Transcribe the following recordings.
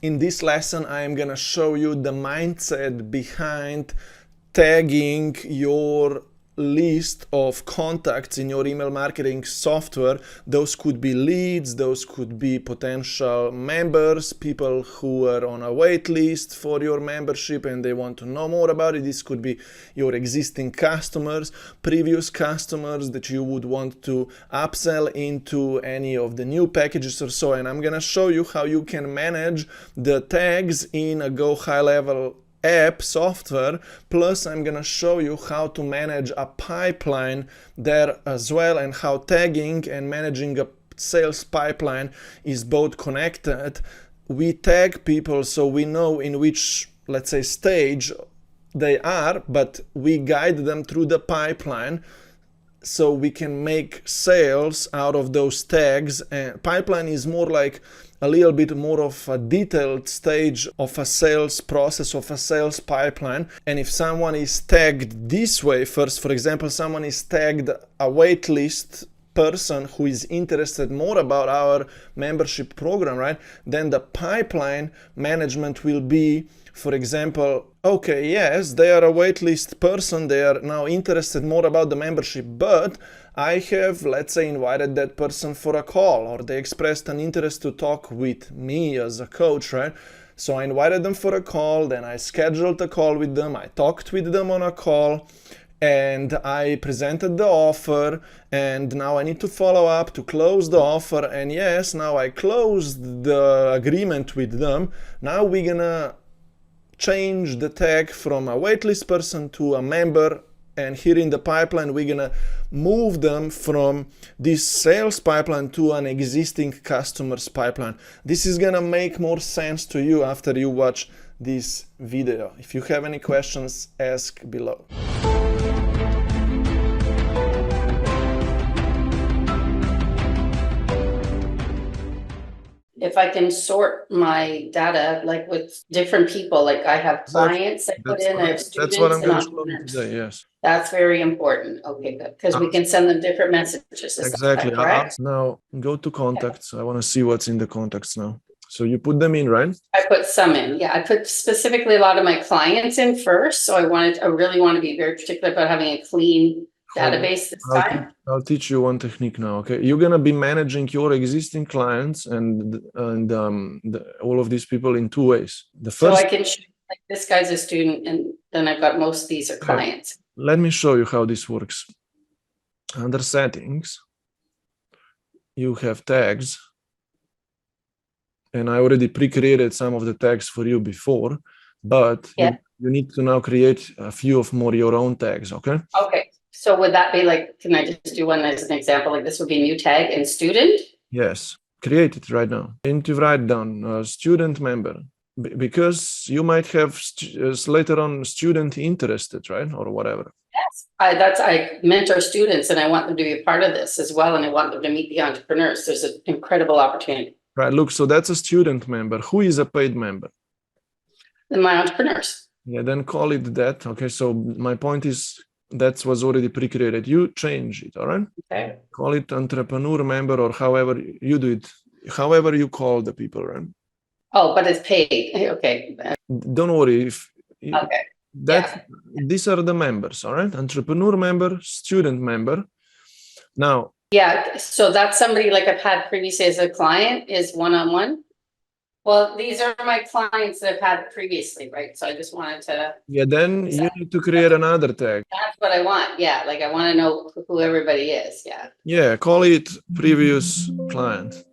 In this lesson, I am gonna show you the mindset behind tagging your list of contacts in your email marketing software. Those could be leads, those could be potential members, people who are on a wait list for your membership and they want to know more about it. This could be your existing customers, previous customers that you would want to upsell into any of the new packages or so. And I'm gonna show you how you can manage the tags in a GoHighLevel app software, plus I'm gonna show you how to manage a pipeline there as well, and how tagging and managing a sales pipeline is both connected. We tag people so we know in which, let's say, stage they are, but we guide them through the pipeline so we can make sales out of those tags. And pipeline is more like a little bit more of a detailed stage of a sales process, of a sales pipeline. And if someone is tagged this way first, for example, someone is tagged a waitlist person who is interested more about our membership program, right? Then the pipeline management will be, for example, okay, yes, they are a waitlist person, they are now interested more about the membership, but I have, let's say, invited that person for a call, or they expressed an interest to talk with me as a coach, right? So I invited them for a call, then I scheduled a call with them, I talked with them on a call, and I presented the offer, and now I need to follow up to close the offer. And yes, now I closed the agreement with them. Now we're gonna change the tag from a waitlist person to a member, and here in the pipeline we're gonna move them from this sales pipeline to an existing customers pipeline. This is gonna make more sense to you after you watch this video. If you have any questions, ask below. If I can sort my data like with different people, like I have clients I put in, I have students That's what I'm and going to show you entrepreneurs. today, yes. That's very important. Okay, good. Because we can send them different messages. Is Exactly. that correct? Now go to contacts. I want to see what's in the contacts now. So you put them in, right? I put some in. Yeah, I put specifically a lot of my clients in first. So I really want to be very particular about having a clean database this time. I'll teach you one technique now. Okay, you're gonna be managing your existing clients and all of these people in two ways. The first, so I can show, like, this guy's a student, and then I've got most of these are clients. Let me show you how this works. Under settings, you have tags, and I already pre-created some of the tags for you before, but you need to now create a few of more your own tags. Okay. Okay. So would that be like, can I just do one as an example? Like this would be new tag and student? Yes, create it right now. And to write down student member, because you might have later on student interested, right? Or whatever. Yes, I mentor students and I want them to be a part of this as well. And I want them to meet the entrepreneurs. There's an incredible opportunity. Right, look, so that's a student member. Who is a paid member? And my entrepreneurs. Yeah, then call it that. Okay, so my point is, that was already pre-created. You change it, all right? Okay. Call it entrepreneur member, or however you do it, however you call the people, right? Oh, but it's paid. Okay. Don't worry. Okay. These are the members, all right? Entrepreneur member, student member. Now. Yeah, so that's somebody like I've had previously as a client is one-on-one. Well, these are my clients that I've had previously, right? So I just wanted to. Yeah, then you need to create another tag. That's what I want. Yeah, like I want to know who everybody is. Yeah. Yeah, call it previous client.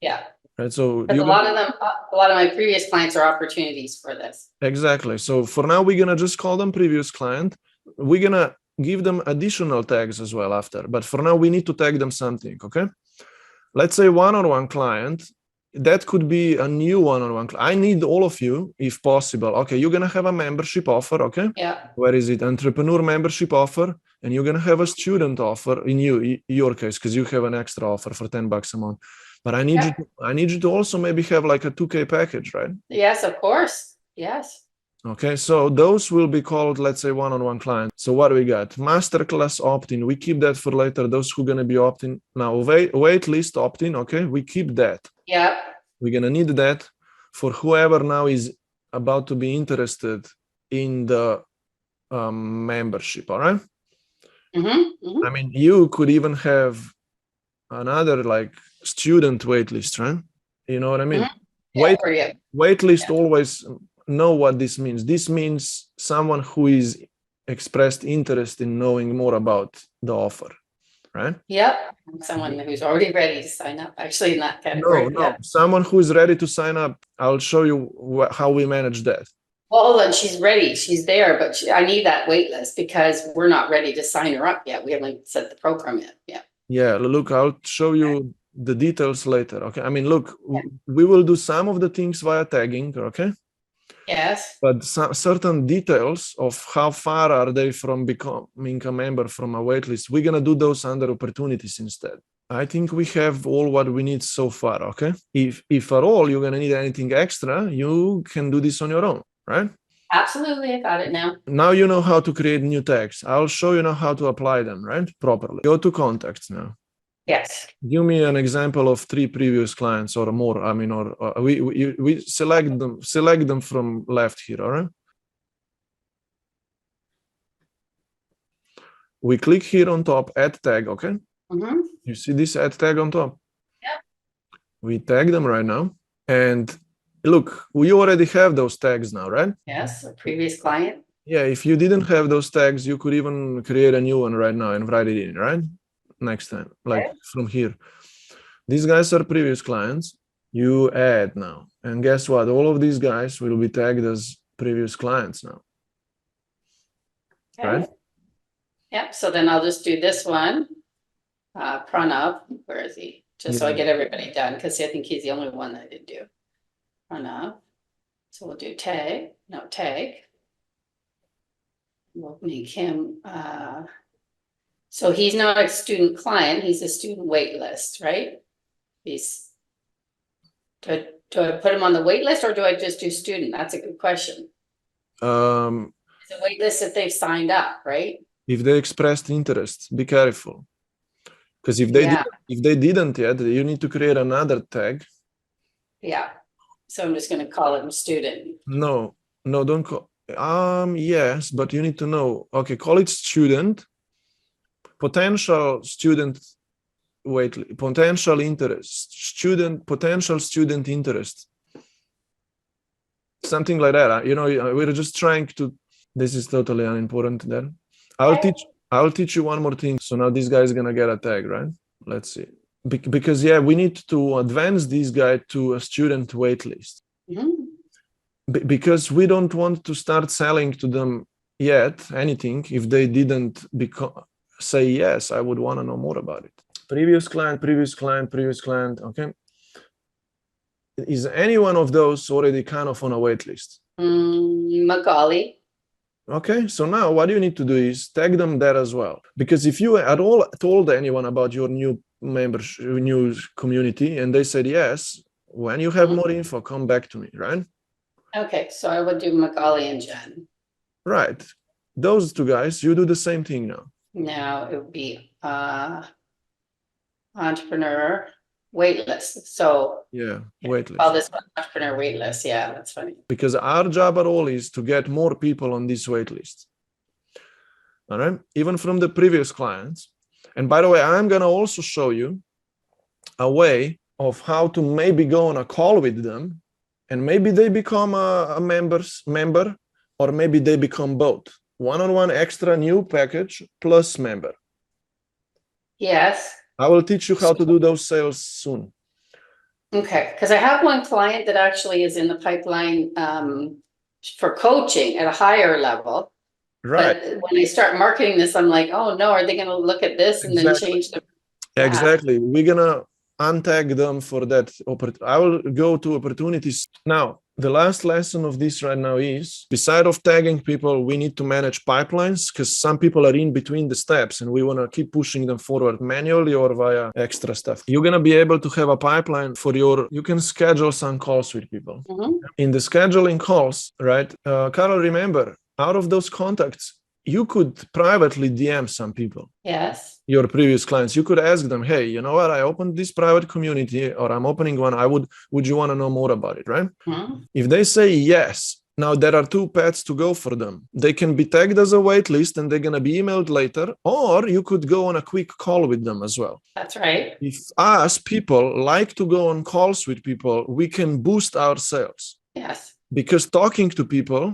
Yeah. Right. So a lot of my previous clients are opportunities for this. Exactly. So for now, we're gonna just call them previous client. We're gonna give them additional tags as well after. But for now, we need to tag them something. Okay. Let's say one-on-one client. That could be a new one-on-one. I need all of you, if possible. Okay, you're gonna have a membership offer. Okay. Yeah. Where is it? Entrepreneur membership offer, and you're gonna have a student offer in your case, because you have an extra offer for $10 a month. But I need you to also maybe have like a 2K package, right? Yes, of course. Yes. Okay, so those will be called, let's say, one-on-one clients. So what do we got? Masterclass opt-in. We keep that for later. Those who are going to be opt-in. Now, wait list opt-in. Okay, we keep that. Yeah. We're going to need that for whoever now is about to be interested in the membership. All right. I mean, you could even have another like student waitlist, right? You know what I mean? Waitlist always know what this means. This means someone who is expressed interest in knowing more about the offer, right? Yep. Someone who's already ready to sign up, actually, in that category. No. Someone who is ready to sign up. I'll show you how we manage that. Well, hold on, she's ready, she's there, but I need that wait list because we're not ready to sign her up yet. We haven't set the program yet. Yeah. Yeah, look, I'll show you the details later. Okay. I mean, look, we will do some of the things via tagging. Okay. Yes. But certain details of how far are they from becoming a member from a waitlist, we're going to do those under opportunities instead. I think we have all what we need so far. Okay. If at all you're going to need anything extra, you can do this on your own, right? Absolutely. I got it now. Now you know how to create new tags. I'll show you now how to apply them, right? Properly. Go to contacts now. Yes. Give me an example of 3 previous clients or more. I mean, or we select them from left here. All right. We click here on top, add tag. Okay. You see this add tag on top? Yep. We tag them right now. And look, we already have those tags now, right? Yes. A previous client. Yeah. If you didn't have those tags, you could even create a new one right now and write it in, right? Next time, like from here. These guys are previous clients. You add now. And guess what? All of these guys will be tagged as previous clients now. Okay. Right? Yep. So then I'll just do this one. Pranav, where is he? Just so I get everybody done, because I think he's the only one that I didn't do. Pranav. So we'll do tag. No, tag. We'll make him so he's not a student client, he's a student wait list, right? He's do I put him on the wait list or do I just do student? That's a good question. It's a wait list if they've signed up, right? If they expressed interest, be careful. Because if they didn't yet, you need to create another tag. Yeah. So I'm just gonna call him student. No, don't call. Yes, but you need to know. Okay, call it student. Potential student wait, potential interest, potential student interest. Something like that. You know, we're just trying to. This is totally unimportant then. I'll teach you one more thing. So now this guy is gonna get a tag, right? Let's see. Because we need to advance this guy to a student wait list. Because we don't want to start selling to them yet anything if they didn't say yes. I would want to know more about it. Previous client. Okay. Is any one of those already kind of on a wait list? Magali. Okay, so now what you need to do is tag them there as well. Because if you at all told anyone about your new members, new community, and they said yes, when you have more info, come back to me, right? Okay, so I would do Magali and Jen. Right. Those 2 guys, you do the same thing now. Now it would be entrepreneur wait list. So wait list. Call this one entrepreneur wait list. Yeah, that's funny. Because our job at all is to get more people on this wait list. All right, even from the previous clients. And by the way, I'm gonna also show you a way of how to maybe go on a call with them, and maybe they become a member, or maybe they become both. One-on-one extra new package plus member. Yes. I will teach you how to do those sales soon. Okay, because I have one client that actually is in the pipeline for coaching at a higher level. Right. But when I start marketing this, I'm like, oh no, are they going to look at this and then change the... Exactly. We're going to untag them for that. I will go to opportunities. Now, the last lesson of this right now is, beside of tagging people, we need to manage pipelines, because some people are in between the steps and we want to keep pushing them forward manually or via extra stuff. You're going to be able to have a pipeline for you can schedule some calls with people. In the scheduling calls, right? Carol, remember, out of those contacts, you could privately DM some people, Yes. your previous clients. You could ask them, hey, you know what? I opened this private community, or I'm opening one. Would you want to know more about it, right? Mhm. If they say yes, now there are two paths to go for them. They can be tagged as a wait list and they're going to be emailed later, or you could go on a quick call with them as well. That's right. If us people like to go on calls with people, we can boost our sales, Yes. because talking to people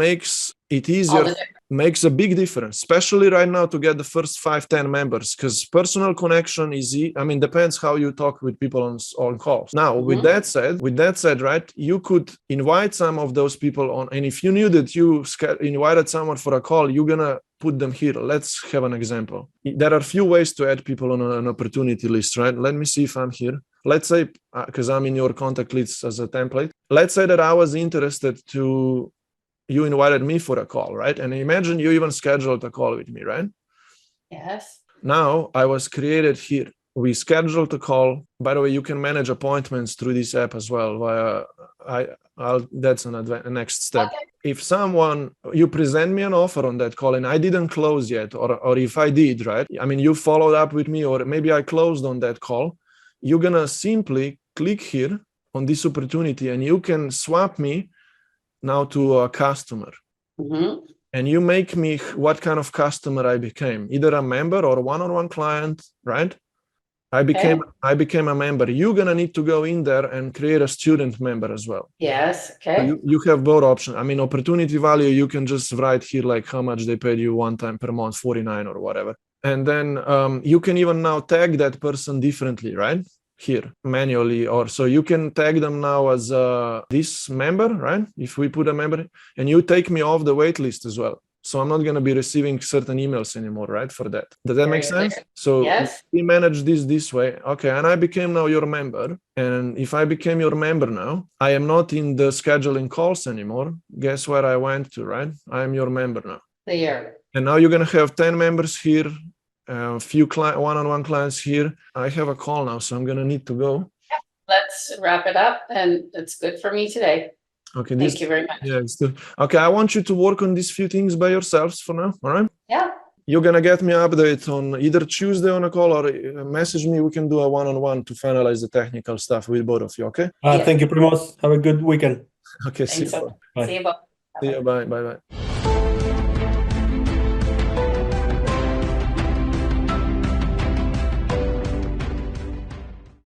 makes it All easier, the different. makes a big difference, especially right now to get the first 5-10 members, because personal connection is, depends how you talk with people on calls. Now, with that said, right, you could invite some of those people on, and if you knew that you invited someone for a call, you're gonna put them here. Let's have an example. There are few ways to add people on an opportunity list, right? Let me see if I'm here. Let's say, because I'm in your contact list as a template. Let's say that I was interested to, you invited me for a call, right? And imagine you even scheduled a call with me, right? Yes. Now I was created here. We scheduled a call. By the way, you can manage appointments through this app as well. That's a next step. Okay. If you present me an offer on that call and I didn't close yet, or if I did, right? You followed up with me, or maybe I closed on that call. You're gonna simply click here on this opportunity and you can swap me now to a customer. Mm-hmm. And you make me what kind of customer I became, either a member or one-on-one client, right? I became a member. You're gonna need to go in there and create a student member as well. Yes. Okay. So you have both options. Opportunity value, you can just write here like how much they paid you one time per month, 49 or whatever. And then you can even now tag that person differently, right? Here manually, or so you can tag them now as this member, right? If we put a member, and you take me off the wait list as well. So I'm not going to be receiving certain emails anymore, right? For that. Does that make sense? So yes. we manage this way. Okay. And I became now your member. And if I became your member now, I am not in the scheduling calls anymore. Guess where I went to, right? I am your member now. There. And now you're going to have 10 members here. A few one-on-one clients here. I have a call now, so I'm going to need to go. Let's wrap it up, and it's good for me today. Okay. Thank you very much. Yeah, it's good. Okay, I want you to work on these few things by yourselves for now, all right? Yeah. You're going to get me update on either Tuesday on a call or message me. We can do a one-on-one to finalize the technical stuff with both of you, okay? Yeah. Thank you, Primoz. Have a good weekend. Okay, Thanks. see you. See you. Bye. See you, bye.